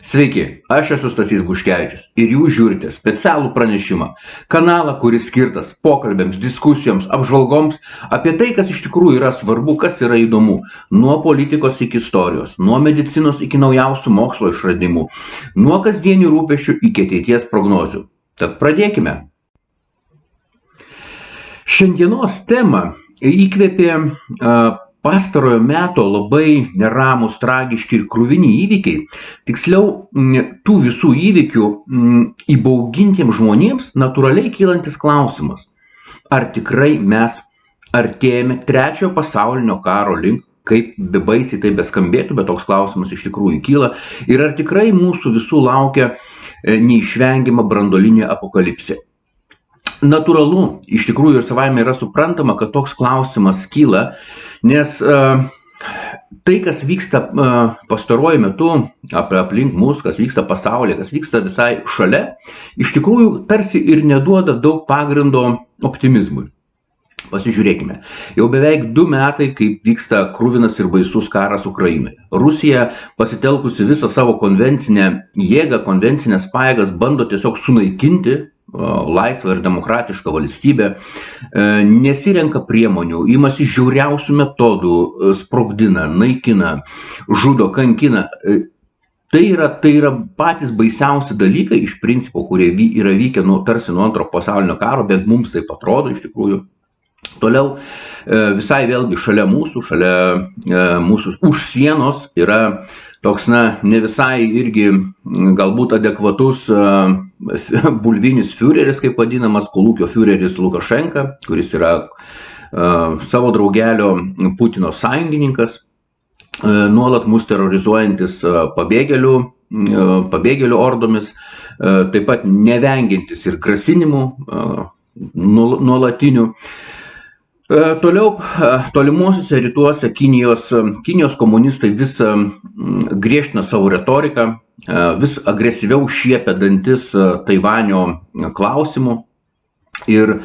Sveiki, aš esu Stasys Buškevičius ir jūs žiūrite specialų pranešimą, kanalą, kuris skirtas pokalbėms, diskusijoms, apžvalgoms apie tai, kas iš tikrųjų yra svarbu, kas yra įdomu, nuo politikos iki istorijos, nuo medicinos iki naujausių mokslo išradimų, nuo kasdienių rūpesčių iki ateities prognozių. Tad pradėkime. Šiandienos temą įkvėpė pastarojo meto labai neramus, tragiški ir kruvini įvykiai. Tiksliau, tų visų įvykių įbaugintiems žmonėms natūraliai kylantis klausimas. Ar tikrai mes artėjame trečiojo pasaulinio karo link, kaip bebaisiai tai beskambėtų, bet toks klausimas iš tikrųjų kyla. Ir ar tikrai mūsų visų laukia neišvengiama branduolinė apokalipsė. Natūralu, iš tikrųjų ir savaime yra suprantama, kad toks klausimas kyla, nes tai, kas vyksta pastaruoju metu aplink mus, kas vyksta pasaulyje, kas vyksta visai šalia, iš tikrųjų tarsi ir neduoda daug pagrindo optimizmui. Pasižiūrėkime, jau beveik 2 metai, kaip vyksta kruvinas ir baisus karas Ukrainoje. Rusija, pasitelkusi visą savo konvencinę jėgą, konvencinės pajėgas, bando tiesiog sunaikinti laisvą ir demokratišką valstybę, nesirenka priemonių, imasi žiauriausių metodų, sprogdina, naikina, žudo, kankina. Tai yra patys baisiausi dalykai iš principo, kurie yra vykę tarsi nuo Antrojo pasaulinio karo, bet mums taip atrodo iš tikrųjų. Toliau visai vėlgi šalia mūsų už sienos yra toks, ne visai irgi galbūt adekvatus bulvinis fiureris, kaip vadinamas, kolūkio fiureris Lukašenka, kuris yra savo draugelio Putino sąjungininkas, nuolat mus terrorizuojantis pabėgėlių ordomis, taip pat nevengiantis ir grasinimų nuolatinių. Toliau, tolimuosiuose rytuose Kinijos komunistai vis griežtina savo retoriką, vis agresyviau šiepia dantis Taivanio klausimu. Ir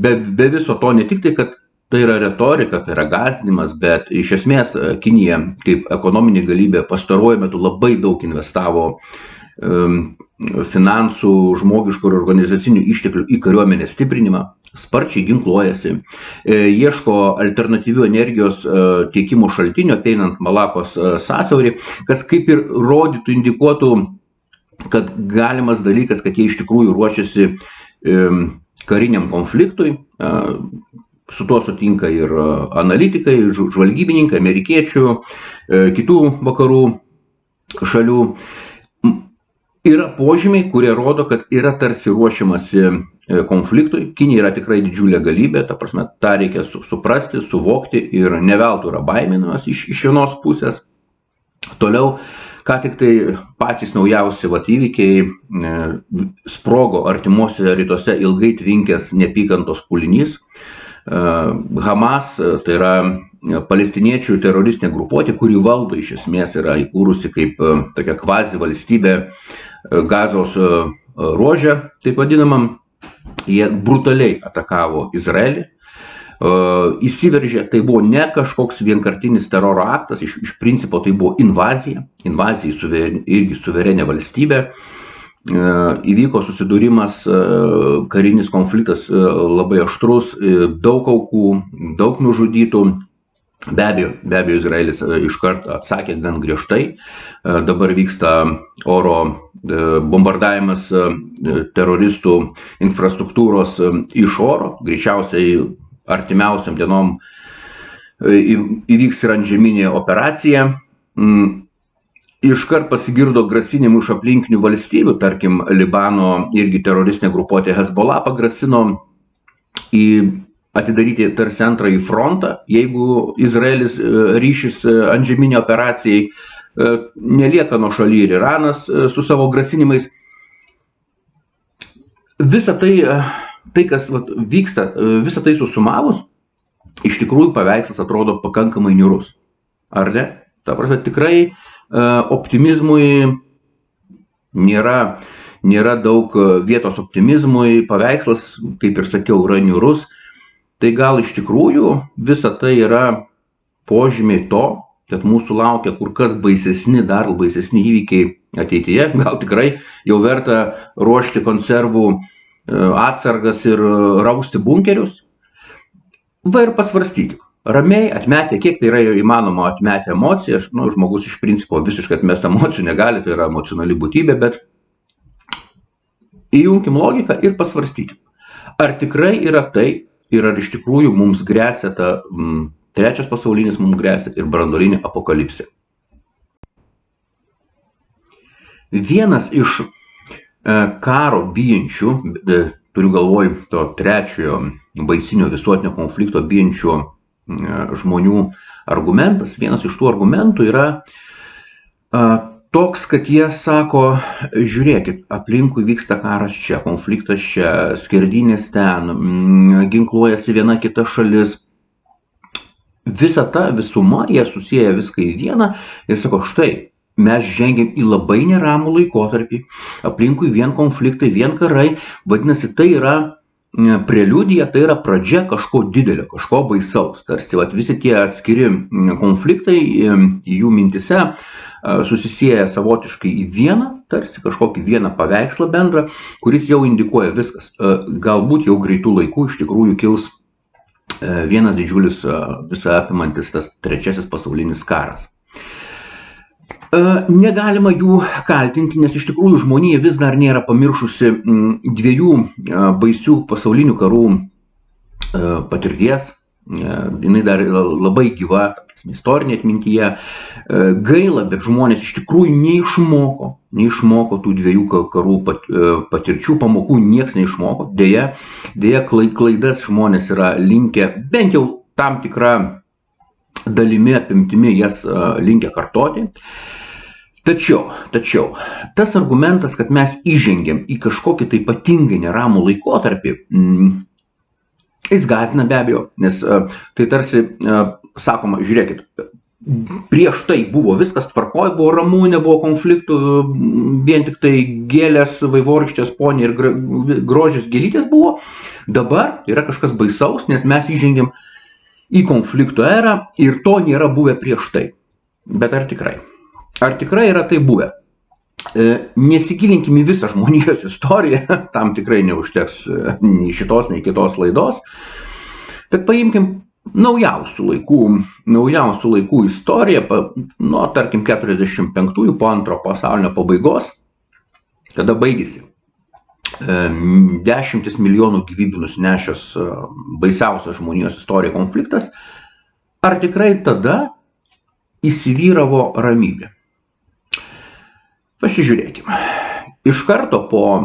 be viso to ne tik tai, kad tai yra retorika, tai yra gąsdinimas, bet iš esmės Kinija kaip ekonominė galybė pastaruoju metu labai daug investavo finansų, žmogiškų ir organizacinių išteklių į kariuomenės stiprinimą, sparčiai ginkluojasi, ieško alternatyvių energijos tiekimo šaltinių, apeinant Malakos sąsiaurį, kas kaip ir rodytų, indikuotų, kad galimas dalykas, kad jie iš tikrųjų ruošiasi kariniam konfliktui. Su tuo sutinka ir analitikai, žvalgybininkai, amerikiečių, kitų vakarų šalių. Yra požymiai, kurie rodo, kad yra tarsi ruošiamasi konfliktui. Kinija yra tikrai didžiulė galybė, ta prasme, tą reikia suprasti, suvokti ir ne veltui yra baiminamas iš vienos pusės. Toliau, ką tik tai patys naujausi įvykiai, sprogo artimuosiuose rytuose ilgai tvinkęs neapykantos pūlinys. Hamas, tai yra palestiniečių teroristinė grupuotė, kuri valdo iš esmės yra įkūrusi kaip tokia kvazi valstybė Gazos ruože, taip vadinamam. Jie brutaliai atakavo Izraelį, įsiveržė, tai buvo ne kažkoks vienkartinis teroro aktas, iš principo tai buvo invazija irgi suverenė valstybė. Įvyko susidūrimas, karinis konfliktas labai aštrus, daug aukų, daug nužudytų. Be abejo, Izraelis iškart atsakė gan griežtai. Dabar vyksta oro bombardavimas teroristų infrastruktūros iš oro. Greičiausiai artimiausiam dienom įvyks ir antžeminė operacija. Iškart pasigirdo grasinimų iš aplinkinių valstybių, tarkim, Libano irgi teroristinė grupuotė Hezbollah pagrasino atidaryti tarsi antrąjį frontą, jeigu Izraelis ryšis antžeminė operacijai, nelieka nuošaly ir Iranas su savo grasinimais. Visa tai, kas vyksta, visą tai susumavus, iš tikrųjų paveikslas atrodo pakankamai niūrus. Ar ne? Ta prasme, tikrai optimizmui nėra daug vietos optimizmui, paveikslas, kaip ir sakiau, yra niūrus. Tai gal iš tikrųjų visa tai yra požymiai to, kad mūsų laukia kur kas baisesni, dar baisesni įvykiai ateityje. Gal tikrai jau verta ruošti konservų atsargas ir rausti bunkerius. Va ir pasvarstyti. Ramiai atmetę, kiek tai yra įmanoma atmetę emociją. Žmogus iš principo visiškai atmest emocijų negali, tai yra emocionali būtybė, bet įjunkim logiką ir pasvarstyti. Ar tikrai yra tai ir ar iš tikrųjų mums gresia ta trečias pasaulinis mums gresia ir branduolinė apokalipsė. Vienas iš karo bijančių, turiu galvoj to trečiojo baisinio visuotinio konflikto bijančių žmonių argumentas, vienas iš tų argumentų yra toks, kad jie sako, žiūrėkit, aplinkui vyksta karas čia, konfliktas čia, skerdynės ten, ginkluojasi viena kita šalis. Visa ta visuma, jie susieja viską į vieną ir sako, štai, mes žengiam į labai neramų laikotarpį, aplinkui vien konfliktai, vien karai, vadinasi, tai yra preliudija, tai yra pradžia kažko didelio, kažko baisaus. Tarsi visi tie atskiri konfliktai jų mintise susisieja savotiškai į vieną, tarsi kažkokį vieną paveikslą bendrą, kuris jau indikuoja viskas. Galbūt jau greitų laikų iš tikrųjų kils vienas didžiulis visą apimantis tas trečiasis pasaulinis karas. Negalima jų kaltinti, nes iš tikrųjų žmonija vis dar nėra pamiršusi dviejų baisių pasaulinių karų patirties. Jinai dar labai gyva istorinė atmintyje. Gaila, bet žmonės iš tikrųjų neišmoko tų dviejų karų patirčių, pamokų nieks neišmoko. Deja, klaidas žmonės yra linkę, bent jau tam tikrą dalimi apimtimi jas linkę kartoti. Tačiau, tas argumentas, kad mes įžengiam į kažkokį tai ypatingai neramų laikotarpį, jis gąsdina be abejo, nes tai tarsi sakoma, žiūrėkit, prieš tai buvo viskas tvarkoj, buvo ramu, nebuvo konfliktų, vien tik tai gėlės, vaivorykštės, poniai ir grožis gėlytės buvo. Dabar yra kažkas baisaus, nes mes įžengiam į konflikto erą ir to nėra buvę prieš tai. Bet ar tikrai? Ar tikrai yra tai buvę? Nesigilinkime į visą žmonijos istoriją, tam tikrai neužteks nei šitos, nei kitos laidos, bet paimkim naujausių laikų istoriją, nuo tarkim 45-ųjų po antro pasaulinio pabaigos, kada baigėsi dešimtis milijonų gyvybių nusinešęs baisiausias žmonijos istorija konfliktas, ar tikrai tada įsivyravo ramybė? Pasižiūrėkime. Iš karto po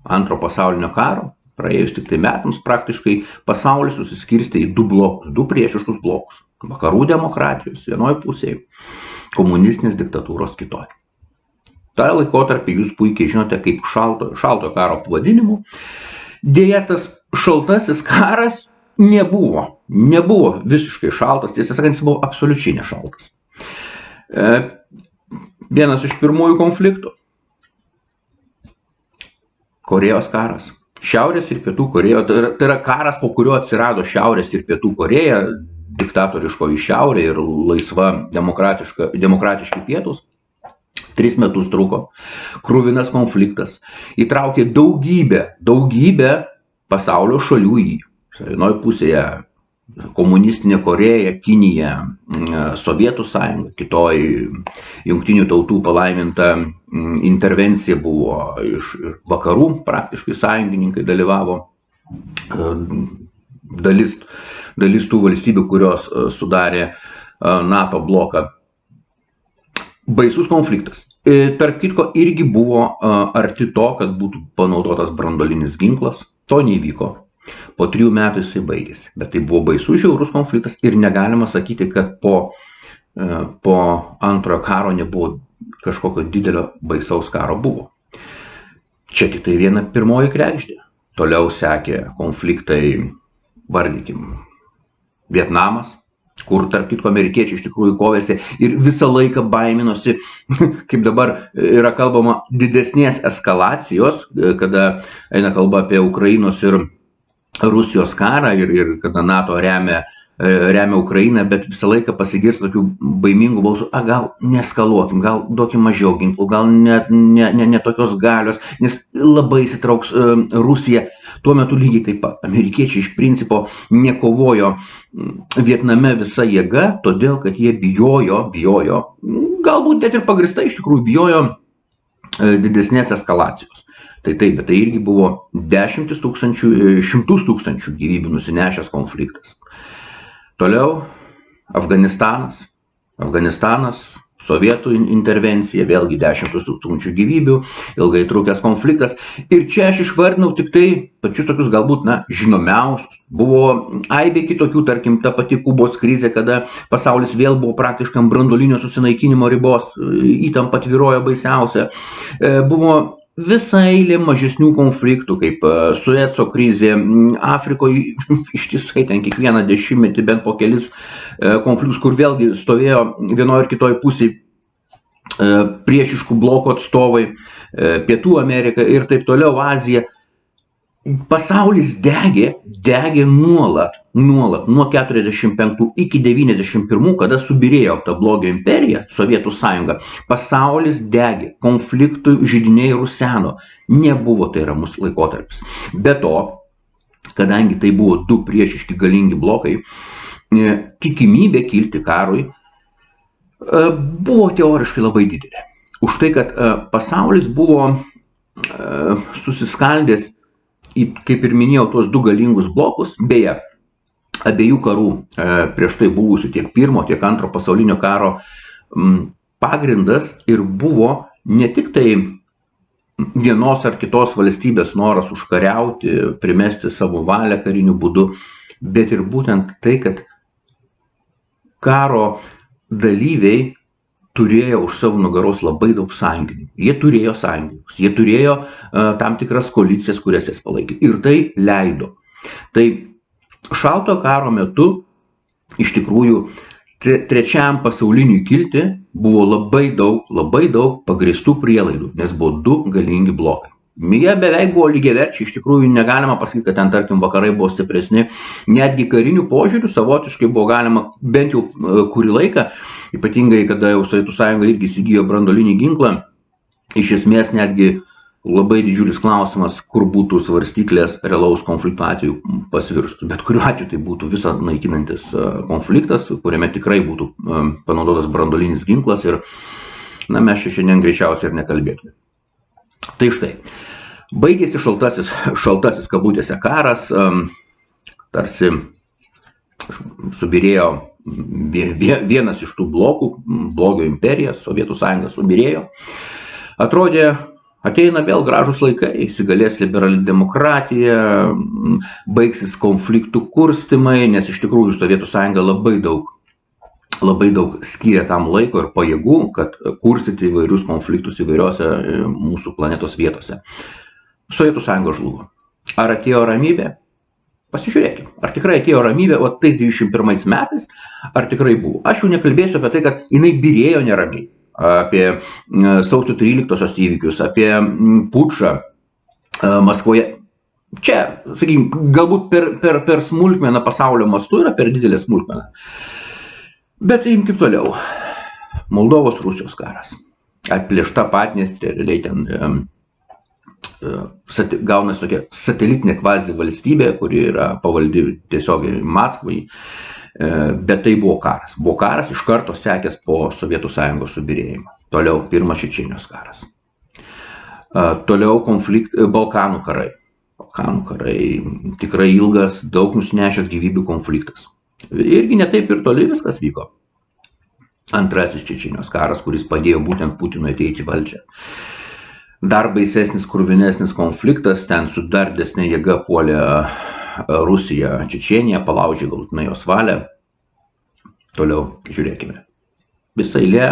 antro pasaulinio karo, praėjus tik tai metams, praktiškai pasaulis susiskirstė į du blokus, du priešiškus blokus. Vakarų demokratijos vienoje pusėje, komunistinės diktatūros kitoje. Ta laikotarpį jūs puikiai žinote kaip šalto karo pavadinimu. Deja, tas šaltasis karas nebuvo visiškai šaltas, tiesą sakant, jis buvo absoliučiai nešaltas. Vienas iš pirmųjų konfliktų – Korėjos karas. Šiaurės ir Pietų Korėja, tai yra karas, po kurio atsirado Šiaurės ir Pietų Korėja, diktatoriškoji šiaurė ir laisva demokratiški pietus. 3 metus truko. Kruvinas konfliktas. Įtraukė daugybę pasaulio šalių į jį. Vienoje pusėje komunistinė Korėja, Kinija, Sovietų sąjunga, kitoj jungtinių tautų palaiminta intervencija buvo iš vakarų, praktiškai sąjungininkai dalyvavo, dalis tų valstybių, kurios sudarė NATO bloką. Baisus konfliktas. Tarp kitko irgi buvo arti to, kad būtų panaudotas branduolinis ginklas, to neįvyko. Po 3 metų jisai baigėsi, bet tai buvo baisus žiaurus konfliktas ir negalima sakyti, kad po antrojo karo nebuvo kažkokio didelio baisaus karo buvo. Čia tik tai viena pirmoji kregždė. Toliau sekė konfliktai, vardykim, Vietnamas, kur tarp kitko amerikiečiai iš tikrųjų kovėsi ir visą laiką baiminosi, kaip dabar yra kalbama, didesnės eskalacijos, kada eina kalba apie Ukrainos ir Rusijos karą ir kada NATO remia remia Ukrainą, bet visą laiką pasigirsta tokių baimingų balsų, gal neskaluokim, gal duokim mažiau ginklų, gal ne tokios galios, nes labai įsitrauks Rusija. Tuo metu lygiai taip pat. Amerikiečiai iš principo nekovojo Vietname visa jėga, todėl kad jie bijojo, galbūt net ir pagrįstai iš tikrųjų bijojo didesnės eskalacijos. Tai taip, bet tai irgi buvo šimtus tūkstančių gyvybių nusinešęs konfliktas. Toliau Afganistanas, sovietų intervencija, vėlgi 10 tūkstančių gyvybių, ilgai trukęs konfliktas. Ir čia aš išvardinau tik tai pačius tokius galbūt žinomiausius. Buvo aibė kitokių, tarkim, ta pati Kubos krizė, kada pasaulis vėl buvo praktiškai ant branduolinio susinaikinimo ribos, įtampa tvyrojo baisiausia. Buvo visa eilė mažesnių konfliktų, kaip Sueco krizė, Afrikoje ištisai ten kiekvieną dešimtmetį bent po kelis konfliktus, kur vėlgi stovėjo vienoje ir kitoje pusėje priešiškų blokų atstovai, Pietų Amerika ir taip toliau, Azija. Pasaulis degė nuolat, nuo 45 iki 91, kada subyrėjo ta blogio imperija, Sovietų sąjunga. Pasaulis degė, konfliktų židiniai ruseno, nebuvo tai ramus laikotarpis. Be to, kadangi tai buvo du priešiški galingi blokai, tikimybė kilti karui buvo teoriškai labai didelė. Už tai, kad pasaulis buvo susiskaldęs į, kaip ir minėjau, tuos du galingus blokus, beje, abiejų karų prieš tai buvusių tiek pirmo, tiek antro pasaulinio karo pagrindas ir buvo ne tik tai vienos ar kitos valstybės noras užkariauti, primesti savo valią kariniu būdu, bet ir būtent tai, kad karo dalyviai turėjo už savo nugaros labai daug sąjungininkų. Jie turėjo sąjungininkus, jie turėjo tam tikras koalicijas, kurias jas palaikė. Ir tai leido. Tai šalto karo metu iš tikrųjų trečiajam pasauliniui kilti buvo labai daug pagrįstų prielaidų, nes buvo du galingi blokai. Jie beveik buvo lygiaverčiai, iš tikrųjų negalima pasakyti, kad ten, tarkim, vakarai buvo stipresni. Netgi karinių požiūrių savotiškai buvo galima bent jau kurį laiką, ypatingai kada jau Sovietų sąjunga irgi įsigijo branduolinį ginklą, iš esmės netgi labai didžiulis klausimas, kur būtų svarstyklės realaus konflikto atveju pasvirstų. Bet kuriuo atveju tai būtų visą naikinantis konfliktas, kuriame tikrai būtų panaudotas branduolinis ginklas ir mes čia šiandien greičiausiai ir nekalbėtume. Tai štai, baigėsi šaltasis kabutėse karas, tarsi subyrėjo vienas iš tų blokų, blogio imperija, Sovietų sąjunga subyrėjo. Atrodė, ateina vėl gražus laikai, įsigalės liberali demokratija, baigsis konfliktų kurstymai, nes iš tikrųjų Sovietų sąjunga labai daug skyrė tam laiko ir pajėgų, kad kurstyti įvairius konfliktus įvairiose mūsų planetos vietose. Sovietų sąjunga žlugo. Ar atėjo ramybė? Pasižiūrėkime. Ar tikrai atėjo ramybė, o tais 21 metais, ar tikrai buvo? Aš jau nekalbėsiu apie tai, kad jinai byrėjo neramiai. Apie sausio 13-osios įvykius, apie pučą Maskvoje. Čia, sakykime, galbūt per smulkmeną pasaulio mastu yra per didelė smulkmena. Bet imkim toliau. Moldovos Rusijos karas. Atplėšta Padniestrė, realiai ten gaunasi tokia satelitinė kvazi valstybė, kuri yra pavaldi tiesiogiai Maskvai. Bet tai buvo karas. Buvo karas iš karto sekęs po Sovietų sąjungos subyrėjimo. Toliau pirmas Čečėnijos karas. Toliau Balkanų karai. Balkanų karai tikrai ilgas, daug nusinešęs gyvybių konfliktas. Irgi netaip ir toli viskas vyko. Antrasis Čečėnijos karas, kuris padėjo būtent Putinui ateiti į valdžią. Dar baisesnis, kruvinesnis konfliktas, ten su dar didesne jėga puolė Rusija Čečėniją, palaužė galutinai jos valią. Toliau žiūrėkime. Visai eilė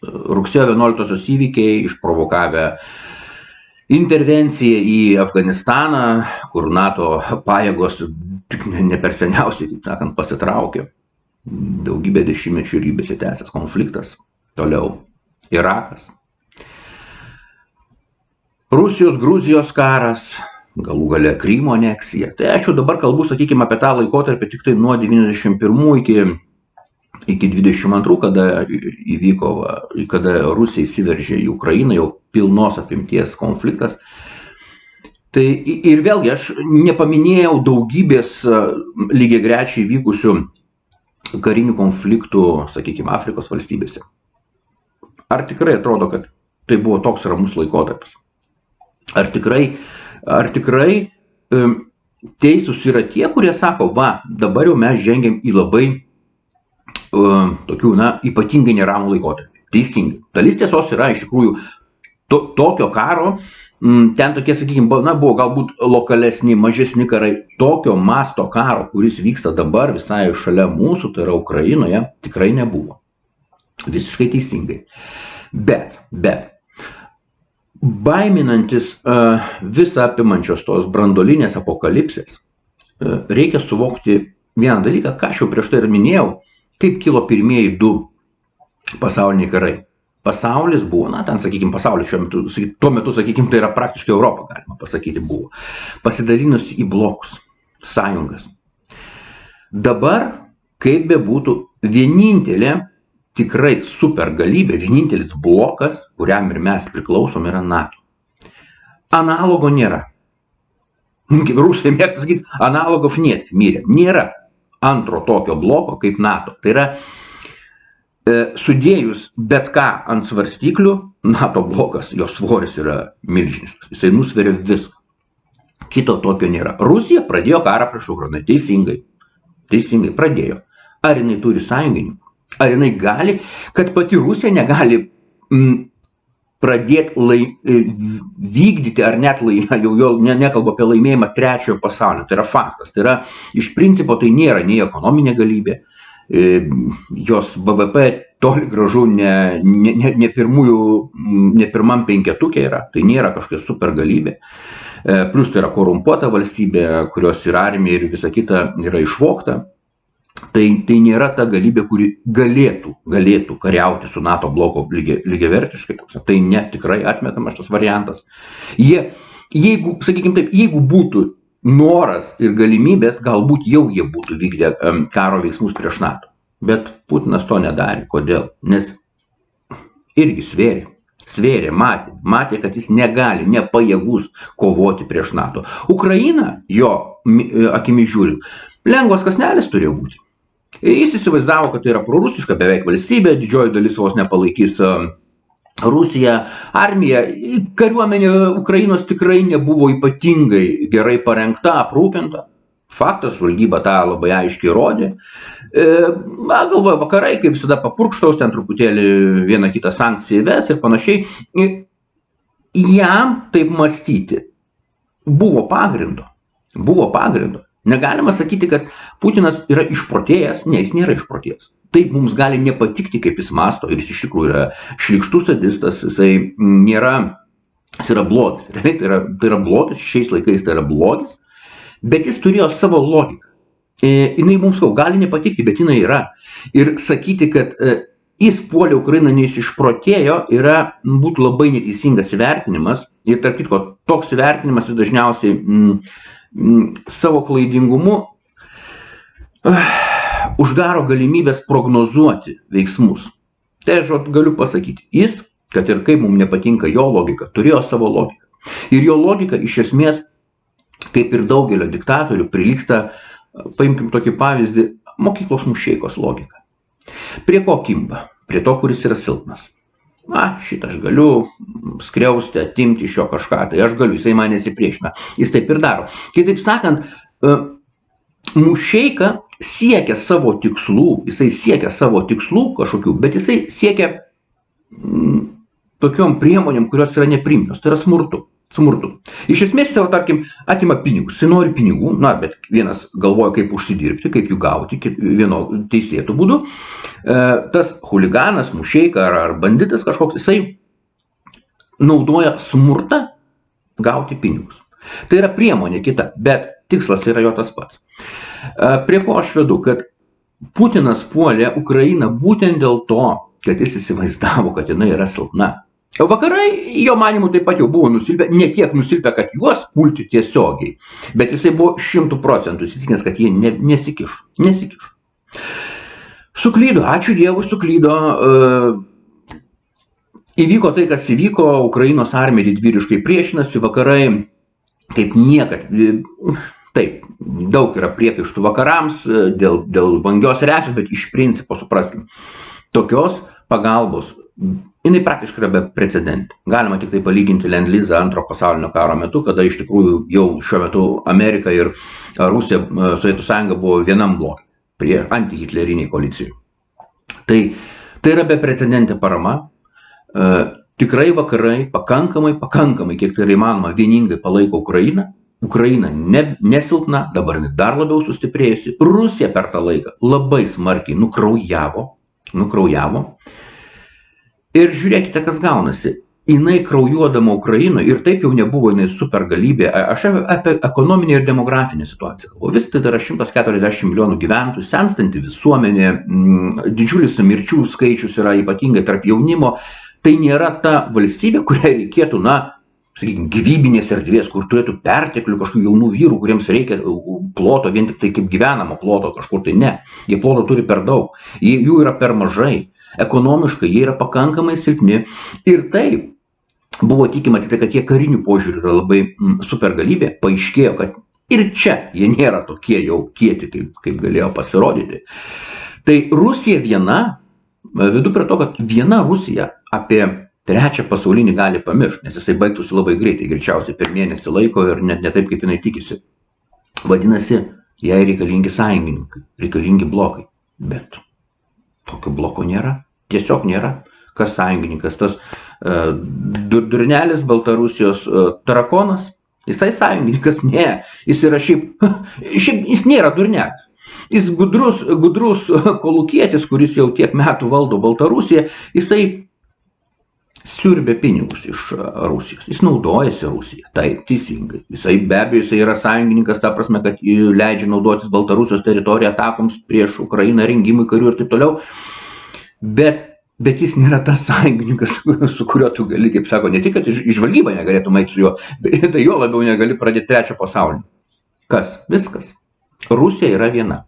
rugsėjo 11-osios įvykiai išprovokavę intervenciją į Afganistaną, kur NATO pajėgos ne per seniausiai, taip sakant, pasitraukė. Daugybė dešimtmečių ir besitęsęs konfliktas. Toliau Irakas. Rusijos, Gruzijos karas, galų gale Krymo aneksija. Tai aš jau dabar kalbu, sakykime, apie tą laikotarpį tik tai nuo 91 iki 22, kada Rusija įsiveržė į Ukrainą, jau pilnos apimties konfliktas. Tai ir vėlgi aš nepaminėjau daugybės lygiagrečiai vykusių karinių konfliktų, sakykime, Afrikos valstybėse. Ar tikrai atrodo, kad tai buvo toks ramus laikotarpis? Ar tikrai teisūs yra tie, kurie sako, va, dabar jau mes žengiam į labai tokių, ypatingai neramų laikotarpį. Teisingai. Dalis tiesos yra iš tikrųjų tokio karo, ten tokie, sakykime, buvo galbūt lokalesni, mažesni karai, tokio masto karo, kuris vyksta dabar visai šalia mūsų, tai yra Ukrainoje, tikrai nebuvo. Visiškai teisingai. Bet, baiminantis visą apimančios tos branduolinės apokalipsės, reikia suvokti vieną dalyką, ką aš jau prieš tai ir minėjau, kaip kilo pirmieji du pasauliniai karai. Pasaulis buvo, ten, sakykime, pasaulis tuo metu, sakykime, tai yra praktiškai Europa, galima pasakyti, buvo pasidalinusi į blokus, sąjungas. Dabar, kaip bebūtų, vienintelė tikrai supergalybė, vienintelis blokas, kuriam ir mes priklausom, yra NATO. Analogo nėra. Kaip rusai mėgsta sakyti, analogov net, mirė. Nėra antro tokio bloko kaip NATO. Tai yra sudėjus bet ką ant svarstyklių, NATO blokas, jo svoris yra milžiniškas. Jisai nusveria viską. Kito tokio nėra. Rusija pradėjo karą prieš Ukrainą. Teisingai pradėjo. Ar jinai turi sąjungininkų? Ar jinai gali, kad pati Rusija negali pradėti vykdyti, ar net jau nekalbu apie laimėjimą trečiojo pasaulio. Tai yra faktas. Tai yra, iš principo, tai nėra nei ekonominė galybė, jos BVP toli gražu ne pirmam penketukė yra, tai nėra kažkokia supergalybė. Plus tai yra korumpuota valstybė, kurios ir armija ir visa kita yra išvogta. Tai nėra ta galybė, kuri galėtų kariauti su NATO bloko lygiavertiškai. Tai ne tikrai atmetamas šis variantas. Jeigu, sakykime taip, jeigu būtų noras ir galimybės, galbūt jau jie būtų vykdę karo veiksmus prieš NATO. Bet Putinas to nedarė. Kodėl? Nes irgi svėrė, matė, kad jis negali, nepajėgus kovoti prieš NATO. Ukraina, jo akimis žiūrint, lengvas kąsnelis turėjo būti. Jis įsivaizdavo, kad tai yra prorusiška beveik valstybė, didžioji dalis vos nepalaikys Rusiją, armija, kariuomenė Ukrainos tikrai nebuvo ypatingai gerai parengta, aprūpinta. Faktas, žvalgyba tą labai aiškiai rodė. Galvoja, vakarai, kaip visada papurkštaus, ten truputėlį vieną kitą sankciją įves ir panašiai. Jam taip mąstyti buvo pagrindo. Negalima sakyti, kad Putinas yra išprotėjęs, ne, jis nėra išprotėjęs. Taip mums gali nepatikti, kaip jis mąsto, ir jis iš tikrųjų yra šlykštus sadistas, jis yra blogis. Realiai tai yra blogis, šiais laikais tai yra blogis, bet jis turėjo savo logiką. Jinai mums gali nepatikti, bet jinai yra. Ir sakyti, kad jis puolė Ukrainą, nes išprotėjo, būtų labai neteisingas įvertinimas. Ir tarp kitko, toks įvertinimas jis dažniausiai savo klaidingumu uždaro galimybės prognozuoti veiksmus. Tai aš galiu pasakyti, jis, kad ir kaip mums nepatinka jo logika, turėjo savo logiką. Ir jo logika iš esmės, kaip ir daugelio diktatorių, prilygsta, paimkim tokį pavyzdį, mokyklos mušeikos logika. Prie ko kimba? Prie to, kuris yra silpnas. Šitą aš galiu skriausti, atimti iš jo kažką, tai aš galiu, jisai man nesipriešina. Jis taip ir daro. Kitaip sakant, mušeika siekia savo tikslų, kažkokių, bet jisai siekia tokiom priemonėm, kurios yra nepriimtinos, tai yra smurtu. Iš esmės jis, tarkim, atima pinigus, jis nori pinigų, bet vienas galvoja, kaip užsidirbti, kaip jų gauti, vieno teisėtų būdu. Tas huliganas, mušeika ar banditas kažkoks, jisai naudoja smurtą gauti pinigus. Tai yra priemonė kita, bet tikslas yra jo tas pats. Prie ko aš vedu, kad Putinas puolė Ukrainą būtent dėl to, kad jis įsivaizdavo, kad jinai yra silpna. O vakarai, jo manimu, taip pat jau buvo nusilpę, ne tiek nusilpę, kad juos pulti tiesiogiai, bet jisai buvo 100% įsitikinęs, kad jie nesikiš. Suklydo, ačiū Dievui, suklydo. Įvyko tai, kas įvyko, Ukrainos armija didvyriškai priešinasi, vakarai kaip niekad, taip, daug yra priekaištų vakarams dėl vangios reakcijos, bet iš principo supraskim, tokios pagalbos, jinai praktiškai yra beprecedentė. Galima tik tai palyginti Lend-Lizą antro pasaulinio karo metu, kada iš tikrųjų jau šiuo metu Amerika ir Rusija, Sovietų sąjunga buvo vienam bloke prie antihitleriniai koalicijai. Tai yra beprecedentė parama. Tikrai vakarai pakankamai, kiek tai yra įmanoma, vieningai palaiko Ukrainą. Ukraina nesilpna, dabar dar labiau sustiprėjusi. Rusija per tą laiką labai smarkiai nukraujavo. Ir žiūrėkite, kas gaunasi. Jinai kraujuodama Ukrainoje ir taip jau nebuvo jinai supergalybė. Aš apie ekonominę ir demografinę situaciją. O vis tai yra 140 milijonų gyventojų, senstanti visuomenė, didžiulis mirčių skaičius yra ypatingai tarp jaunimo. Tai nėra ta valstybė, kuriai reikėtų, sakykime, gyvybinės erdvės, kur turėtų perteklių kažkokių jaunų vyrų, kuriems reikia ploto, vien tik tai kaip gyvenamo ploto kažkur, tai ne. Jie ploto turi per daug, jų yra per mažai. Ekonomiškai jie yra pakankamai silpni ir taip buvo tikima tik tai, kad jie karinių požiūrių yra labai supergalybė, paaiškėjo, kad ir čia jie nėra tokie jau kieti, kaip galėjo pasirodyti. Tai Rusija viena, vedu prie to, kad viena Rusija apie trečią pasaulinį gali pamiršti, nes jisai baigtųsi labai greitai, greičiausiai per mėnesį laiko ir net ne taip, kaip jinai tikisi. Vadinasi, jai reikalingi sąjungininkai, reikalingi blokai, bet tokio bloko nėra. Tiesiog nėra. Kas sąjungininkas? Tas durnelis Baltarusijos tarakonas? Jisai sąjungininkas? Ne. Jis yra šiaip jis nėra durnelis. Jis gudrus kolūkietis, kuris jau tiek metų valdo Baltarusiją, jisai siurbia pinigus iš Rusijos. Jis naudojasi Rusija. Taip, teisingai. Jisai be abejo jisai yra sąjungininkas, ta prasme, kad leidžia naudotis Baltarusijos teritoriją atakoms prieš Ukrainą, rengimui karių ir taip toliau. Bet jis nėra tas sąjungininkas, su kuriuo tu gali, kaip sako, ne tik, kad iš žvalgybą negalėtum eiti su juo, bet tai jo labiau negali pradėti trečio pasaulinį. Kas? Viskas. Rusija yra viena.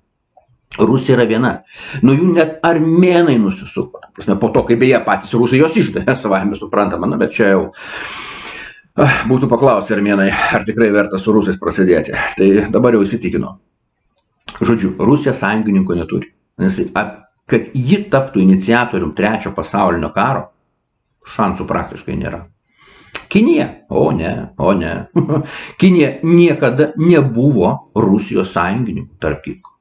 Nuo jų net armėnai nusisuko. Po to, kai beje patys rusai jos išdavė, savame suprantama, bet čia jau būtų paklausti armėnai, ar tikrai verta su rusais prasidėti. Tai dabar jau įsitikino. Žodžiu, Rusija sąjungininko neturi. Kad ji taptų iniciatorium trečio pasaulinio karo, šansų praktiškai nėra. Kinija? O ne. Kinija niekada nebuvo Rusijos sąjungininkų, tarp kitko.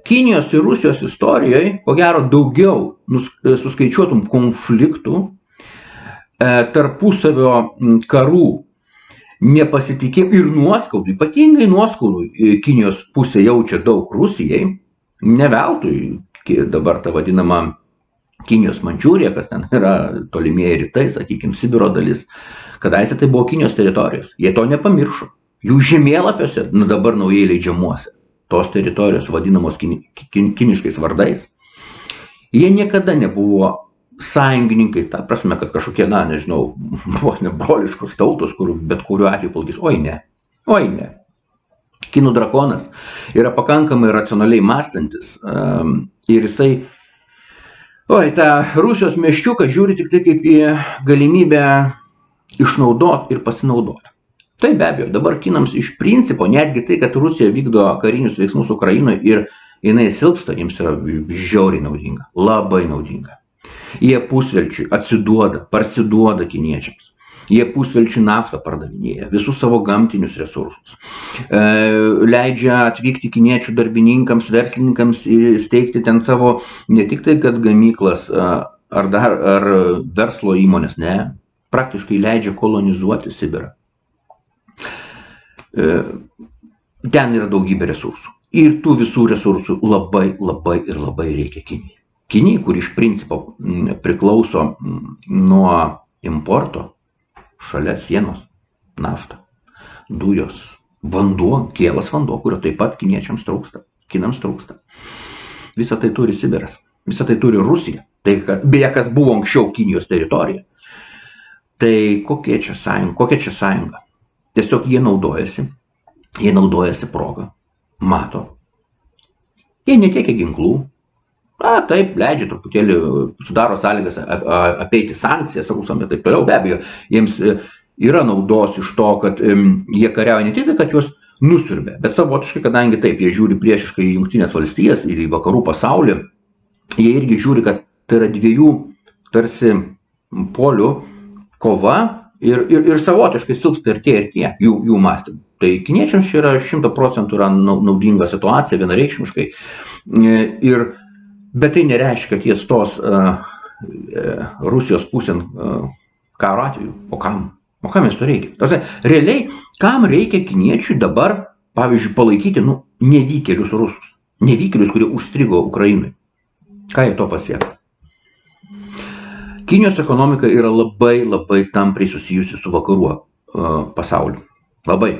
Kinijos ir Rusijos istorijoje, ko gero, daugiau suskaičiuotum konfliktų, tarpusavio karų nepasitikėjimų ir nuoskaudų, ypatingai nuoskaudų Kinijos pusė jaučia daug Rusijai, ne veltui. Dabar ta vadinama Kinijos Mančiūrija, kas ten yra tolimieji rytai, sakykime, Sibiro dalis, kadaise tai buvo Kinijos teritorijos. Jie to nepamiršo. Jų žemėlapiuose, dabar naujai leidžiamuose, tos teritorijos vadinamos kiniškais vardais, jie niekada nebuvo sąjungininkai, ta prasme, kad kažkokie, nežinau, vos ne broliškos tautos, kur bet kuriuo atveju palgys. Oi ne. Kinų drakonas yra pakankamai racionaliai mąstantis ir jisai, tą Rusijos meškiuką žiūri tik tai kaip į galimybę išnaudoti ir pasinaudoti. Tai be abejo, dabar kinams iš principo, netgi tai, kad Rusija vykdo karinius veiksmus Ukrainoje ir jinai silpsta, jiems yra žiauriai naudinga, labai naudinga. Jie pusvelčiui parsiduoda kiniečiams. Jie pusvelčių naftą pardavinėja, visus savo gamtinius resursus. Leidžia atvykti kiniečių darbininkams, verslininkams ir steigti ten savo ne tik tai, kad gamyklas ar verslo įmonės, ne, praktiškai leidžia kolonizuoti Sibirą. Ten yra daugybė resursų. Ir tų visų resursų labai reikia Kinijai. Kinijai, kur iš principo priklauso nuo importo, šalia sienos, nafta, dujos, vanduo, kielas vanduo, kurio taip pat kiniečiams trūksta, kinams trūksta. Visą tai turi Sibiras, visą tai turi Rusija. Tai beje, kas buvo anksčiau Kinijos teritorija. Tai kokia čia sąjunga? Tiesiog jie naudojasi progą, mato. Jie netiekia ginklų, taip, leidžia truputėlį, sudaro sąlygas apeiti sankcijas rusam ir taip toliau, be abejo, jiems yra naudos iš to, kad jie kariauja ne tik, kad juos nusiurbė, bet savotiškai, kadangi taip, jie žiūri priešiškai į Jungtines valstijas ir į vakarų pasaulį, jie irgi žiūri, kad tai yra dviejų tarsi polių kova ir savotiškai silpsta ir tie jų mąstymai. Tai kiniečiams čia yra 100% yra naudinga situacija, vienareikšmiškai. Bet tai nereiškia, kad jie stos Rusijos pusėn karo atveju. O kam? O kam jiems to reikia? Realiai, kam reikia kiniečiui dabar, pavyzdžiui, palaikyti nevykėlius rusus? Nevykėlius, kurie užstrigo Ukrainai. Ką jie to pasieks? Kinijos ekonomika yra labai tampriai susijusi su vakarų pasauliu. Labai.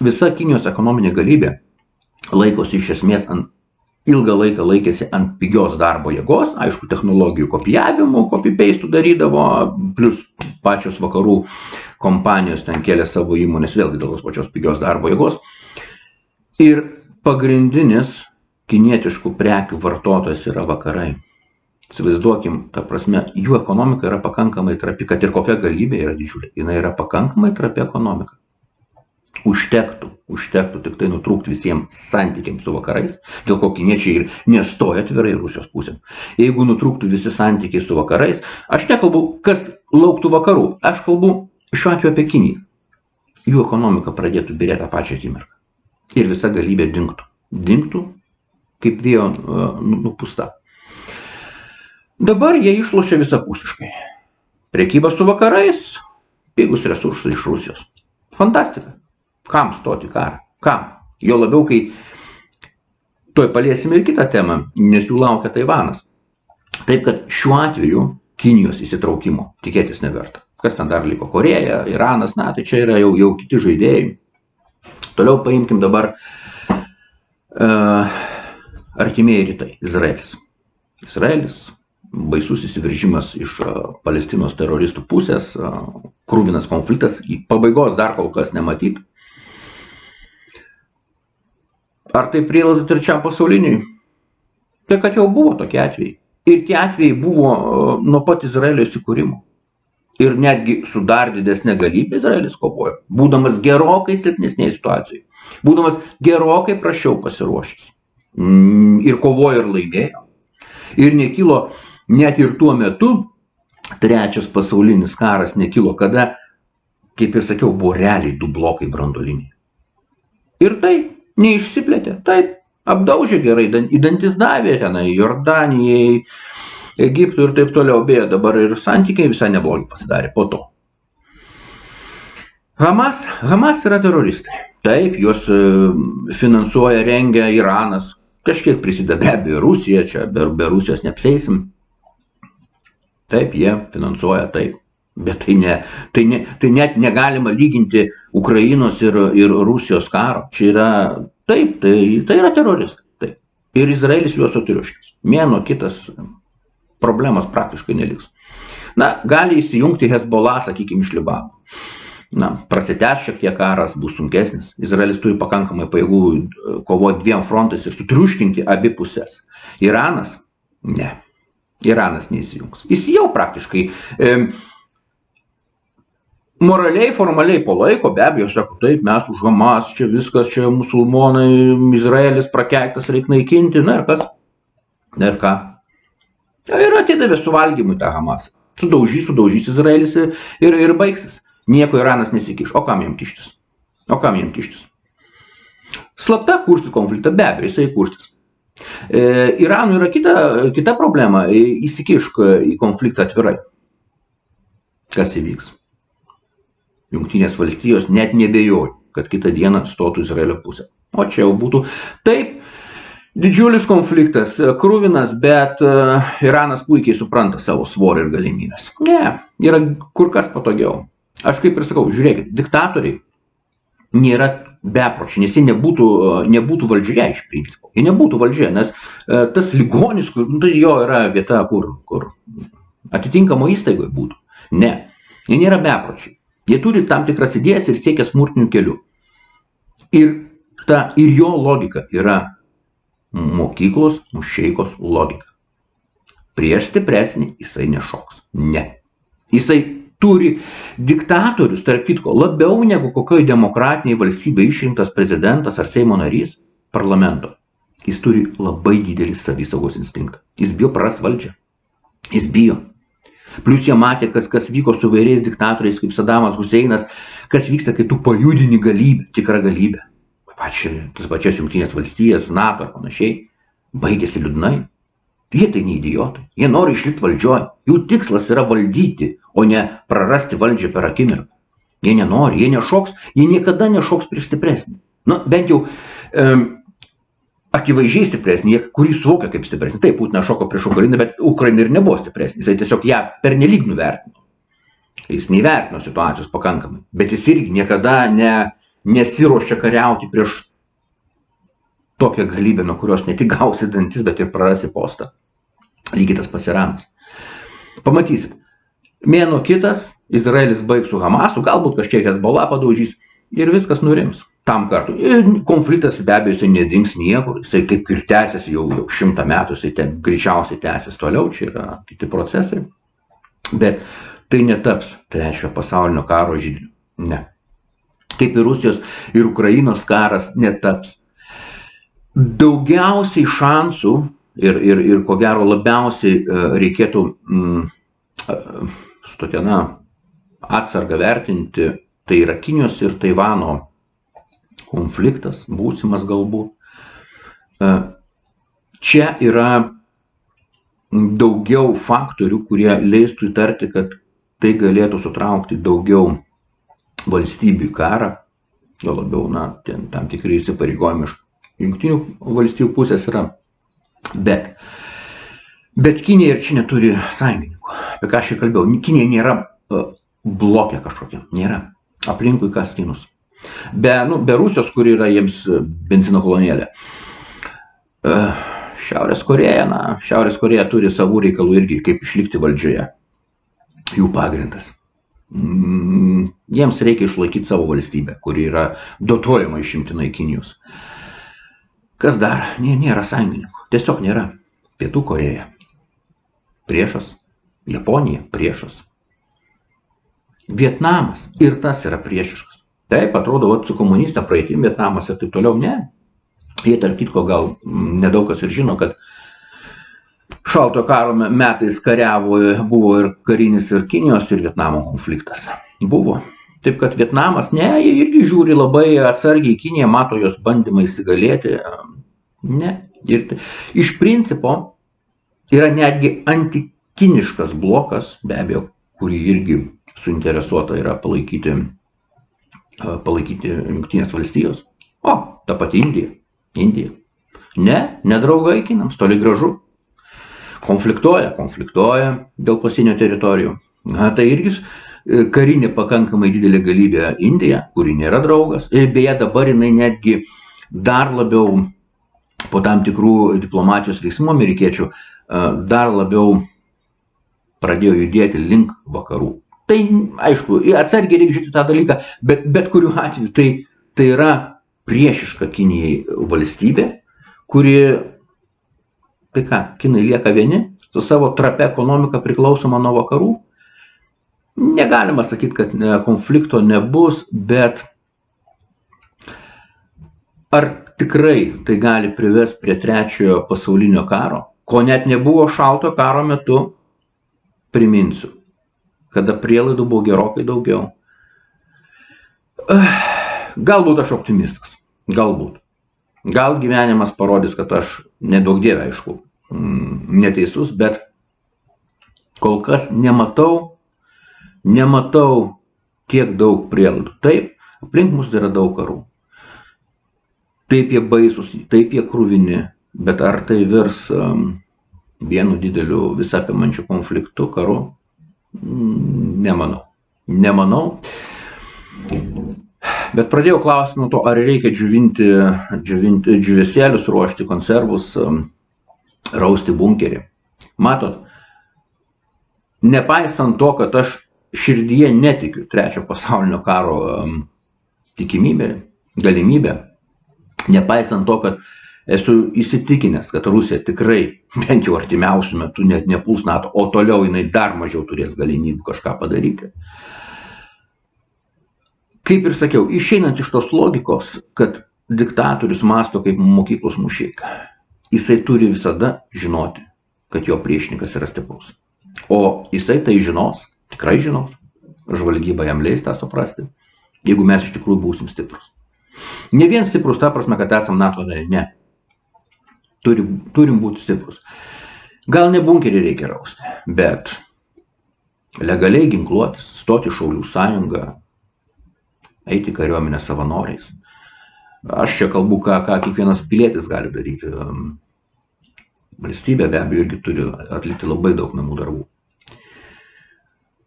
Visa Kinijos ekonominė galybė laikosi iš esmės ilgą laiką laikėsi ant pigios darbo jėgos, aišku, technologijų kopijavimų, copy-paste darydavo, plus pačios vakarų kompanijos ten kėlė savo įmonės vėlgi dėl tos pačios pigios darbo jėgos. Ir pagrindinis kinietiškų prekių vartotojas yra vakarai. Įsivaizduokim, ta prasme, jų ekonomika yra pakankamai trapi, kad ir kokia galybė yra didžiulė, jinai yra pakankamai trapi ekonomika. Užtektų tik tai nutrūkti visiems santykiams su vakarais, dėl ko kiniečiai ir nestoja atvirai Rusijos pusėn. Jeigu nutrūktų visi santykiai su vakarais, aš nekalbu, kas lauktų vakarų, aš kalbu šiuo atveju apie Kiniją. Jų ekonomika pradėtų byrėti tą pačią akimirką. Ir visa galybė dingtų. Dingtų kaip vėjo nupusta. Dabar jie išlošia visapusiškai. Prekyba su vakarais, pigus resursai iš Rusijos. Fantastika. Kam stoti karą? Kam? Jo labiau, kai tuoj paliesime ir kitą temą, nes jų laukia Taivanas. Taip, kad šiuo atveju Kinijos įsitraukimo tikėtis neverta. Kas ten dar liko? Koreja, Iranas, tai čia yra jau kiti žaidėjai. Toliau paimkim dabar artimieji rytai. Izraelis. Baisus įsiveržimas iš Palestinos teroristų pusės, kruvinas konfliktas, pabaigos dar kol kas nematyti. Ar tai prielaida trečiam pasauliniui? Tai kad jau buvo tokie atvejai. Ir tie atvejai buvo nuo pat Izraelio įsikūrimo. Ir netgi su dar didesnė galybė Izraelis kovojo, būdamas gerokai silpnesnėje situacijoje, būdamas gerokai prašiau pasiruošęs. Ir kovojo ir laimėjo. Ir nekilo, net ir tuo metu, trečias pasaulinis karas nekilo, kada, kaip ir sakiau, buvo realiai 2 blokai branduoliniai. Ir tai neišsiplėtė, taip, apdaužė gerai, į dantis davė tenai, Jordanijai, Egiptui ir taip toliau, beje, dabar ir santykiai visai neblogi pasidarė po to. Hamas yra teroristai. Taip, juos finansuoja, rengia Iranas, kažkiek prisideda be abejo Rusija, čia be Rusijos neapseisim. Taip, jie finansuoja, taip, bet tai net negalima lyginti Ukrainos ir Rusijos karo. Čia yra, taip, tai yra teroristai. Taip. Ir Izraelis juos sutriuškins. Mėnuo kitas problemos praktiškai neliks. Gali įsijungti Hezbollah, sakykime, iš Libano. Prasitęs šiek tiek karas, bus sunkesnis. Izraelis turi pakankamai pajėgų kovoti 2 frontais ir sutriuškinti abi pusės. Iranas? Ne. Iranas neįsijungs. Jis jau praktiškai moraliai, formaliai palaiko, be abejo, sako, taip, mes už Hamas, čia viskas, čia musulmonai, Izraelis prakeiktas, reikia naikinti, ir kas? Ir ką? Ir atidavė suvalgymui tą Hamasą. Sudaužys Izraelis ir baigsis. Nieko Iranas nesikiš. O kam jam kištis? Slapta kursti konfliktą, be abejo, jisai kurstis. Iranui yra kita problema, įsikišk į konfliktą atvirai. Kas įvyks? Jungtinės valstijos net nebejoja, kad kitą dieną stotų Izraelio pusę. O čia jau būtų taip, didžiulis konfliktas, kruvinas, bet Iranas puikiai supranta savo svorį ir galimybės. Ne, yra kur kas patogiau. Aš kaip ir sakau, žiūrėkit, diktatoriai nėra bepročiai, nes jie nebūtų valdžioje iš principo. Jie nebūtų valdžioje, nes tas ligonis, tai jo yra vieta, kur atitinkamo įstaigoje būtų. Ne. Jie nėra bepročiai. Jie turi tam tikras idėjas ir siekia smurtinių kelių. Ir jo logika yra mokyklos mušeikos logika. Prieš stipresnį jisai nešoks. Ne. Jisai turi diktatorius, tarp kitko, labiau negu kokioje demokratinėje valstybėje išrinktas prezidentas ar Seimo narys parlamento. Jis turi labai didelį savisaugos instinktą. Jis bijo praras valdžią. Jis bijo. Plius jie matė, kas vyko su vairiais diktatoriais, kaip Sadamas Huseinas, kas vyksta, kai tu pajudini galybę, tikrą galybę. Tas pačias Jungtinės valstijas, NATO ir panašiai. Baigėsi liūdnai. Jie tai ne idiotai. Jie nori išlikti valdžioje. Jų tikslas yra valdyti, o ne prarasti valdžią per akimirką. Jie nenori, jie nešoks, jie niekada nešoks prieš stipresnį. Nu, bent jau akivaizdžiai stipresnį, kurį suvokia kaip stipresnį. Taip, Putinas šoko prieš Ukrainą, bet Ukraina ir nebuvo stipresnį. Jisai tiesiog ją pernelyg nuvertino. Jis neįvertino situacijos pakankamai. Bet jis irgi niekada nesiruošia kariauti prieš tokią galybę, nuo kurios ne tik gausi dantis, bet ir prarasi postą. Lygiai tas pats Iranas. Pamatysit. Mėnuo kitas, Izraelis baigs su Hamasu, galbūt kažkiek Hezbollah padaužys ir viskas nurims. Tam kartu. Konfliktas be abejo jisai nedings niekur, jisai kaip ir tęsiasi jau 100 metų, jisai greičiausiai tęsis toliau, čia yra kiti procesai. Bet tai netaps trečiojo pasaulinio karo židiniu. Ne. Kaip ir Rusijos ir Ukrainos karas netaps. Daugiausiai šansų ir ko gero labiausiai reikėtų su tokia atsarga vertinti, tai yra Kinijos ir Taivano konfliktas, būsimas galbūt. Čia yra daugiau faktorių, kurie leistų įtarti, kad tai galėtų sutraukti daugiau valstybių į karą, jo labiau, tam tikrai įsipareigojimai iš Jungtinių valstybių pusės yra. Bet Kinija ir čia neturi sąjungininkų. Apie ką aš čia kalbėjau? Kinija nėra blokė kažkokia, nėra. Aplinkui kas Kinus. Be Rusijos, kur yra jiems benzino kolonėlė. Šiaurės Korėja turi savų reikalų irgi, kaip išlikti valdžioje. Jų pagrindas. Jiems reikia išlaikyti savo valstybę, kuri yra dotuojama išimtinai Kinijos. Kas dar? Nėra sąjungininkų. Tiesiog nėra. Pietų Korėja. Priešas. Japonija. Priešas. Vietnamas. Ir tas yra priešiškas. Taip, atrodo, su komuniste praeitim Vietnamas ir taip toliau. Ne. Jie tarp kitko gal nedaug kas ir žino, kad šaltojo karo metais buvo ir karinis ir Kinijos ir Vietnamo konfliktas. Buvo. Taip, kad Vietnamas, jie irgi žiūri labai atsargiai į Kiniją, mato jos bandymą įsigalėti. Ne. Ir iš principo yra netgi antikiniškas blokas, be abejo, kurį irgi suinteresuota yra palaikyti Jungtinės valstijos. O, ta pati Indija. Ne draugai kinams, toli gražu. Konfliktuoja dėl pasienio teritorijų. Tai irgi karinė pakankamai didelė galybė Indija, kuri nėra draugas. Beje, dabar jinai netgi dar labiau po tam tikrų diplomatijos veiksmų amerikiečių dar labiau pradėjo judėti link vakarų. Tai, aišku, atsargiai reikia žiūrėti tą dalyką, bet kuriuo atveju tai yra priešiška Kinijai valstybė, kuri, tai ką, Kinai lieka vieni, su savo trapia ekonomika priklausoma nuo vakarų. Negalima sakyti, kad konflikto nebus, bet ar tikrai tai gali privesti prie trečiojo pasaulinio karo, ko net nebuvo šaltojo karo metu, priminsiu, kada prielaidų buvo gerokai daugiau. Galbūt aš optimistas, galbūt. Gal gyvenimas parodys, kad aš nedaug dievė, aišku, neteisus, bet kol kas nematau tiek daug prielaidų. Taip, aplink mus yra daug karų. Taip jie baisus, taip jie kruvini, bet ar tai virs vienu dideliu visapimančiu konfliktu, karu? Nemanau. Bet pradėjau klausti nuo to, ar reikia džiuvinti džiūvėsėlius, ruošti konservus, rausti bunkerį. Matot, nepaisant to, kad aš širdyje netikiu trečio pasaulinio karo galimybė, nepaisant to, kad esu įsitikinęs, kad Rusija tikrai bent jau artimiausių metų net nepuls NATO, o toliau jinai dar mažiau turės galimybių kažką padaryti. Kaip ir sakiau, išeinant iš tos logikos, kad diktatorius mąsto kaip mokyklos mušeika, jisai turi visada žinoti, kad jo priešininkas yra stiprus. O jisai tai žinos, tikrai žinos, žvalgyba jam leis tą suprasti, jeigu mes iš tikrųjų būsim stiprus. Ne vien stiprus ta prasme, kad esam NATO nariai, ne. Turim būti stiprus. Gal ne bunkerį reikia rausti, bet legaliai ginkluotis, stoti Šaulių sąjungą, eiti kariuomenę savanoriais. Aš čia kalbu, ką kiekvienas pilietis gali daryti. Valstybė be abejo irgi turi atlikti labai daug namų darbų.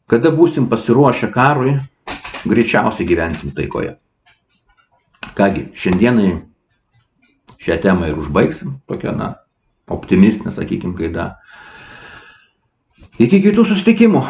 Kada būsim pasiruošę karui, greičiausiai gyvensim taikoje. Kągi, šiandienai šią temą ir užbaigsim, tokia, optimistinė, sakykim, gaida. Iki kitų susitikimų.